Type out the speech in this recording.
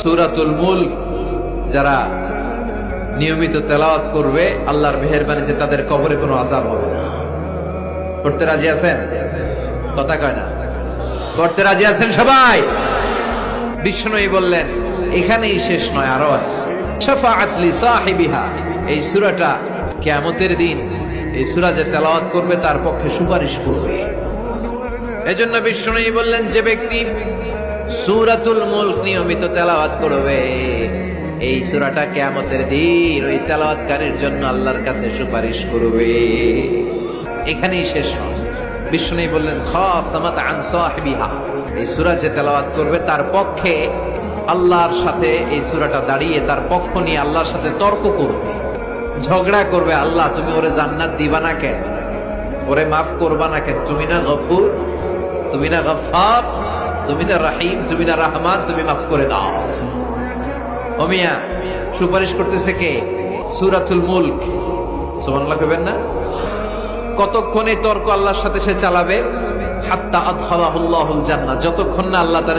সূরাতুল মুলক যারা নিয়মিত তেলাওয়াত করবে আল্লাহর মেহেরবানিতে তাদের কবরে কোনো আযাব হবে না। পড়তে রাজি আছেন? কথা কয় না। পড়তে রাজি আছেন সবাই? বিষ্ণুই বললেন এখানেই শেষ নয়, আরো আছে। শাফাআত লি সাহিবিহা, এই সূরাটা কিয়ামতের দিন এই সূরা যে তেলাওয়াত করবে তার পক্ষে সুপারিশ করবে। এজন্য বিষ্ণুই বললেন যে ব্যক্তি সূরাতুল মুলক নিয়মিত তেলাওয়াত করবে এই সূরাটা কিয়ামতের দিন ওই তেলাওয়াতকারীর জন্য আল্লাহর কাছে সুপারিশ করবে। এখানেই শেষ নয়। বিষ্ণুই বললেন খাসামাত আন সাহিবিহা, এই সূরা যে তেলাওয়াত করবে তার পক্ষে আল্লাহর সাথে এই সূরাটা দাঁড়িয়ে তার পক্ষ নিয়ে আল্লাহর সাথে তর্ক করবে, ঝগড়া করবে। আল্লাহ তুমি ওরে জান্নাত দিবা না কেন, ওরে মাফ করবা না কেন? তুমি না গফুর, তুমি না গফফার, তুমি না রহিম, তুমি না রহমান, তুমি মাফ করে দাও। ও মিয়া, সুপারিশ করতেছে কে? সূরাতুল মুলক। সুবহানাল্লাহ কইবেন না? কতক্ষণ এই তর্ক আল্লাহর সাথে সে চালাবে? হাত্তা আদখালাহুল্লাহুল জান্নাহ, যতক্ষণ না আল্লাহ তার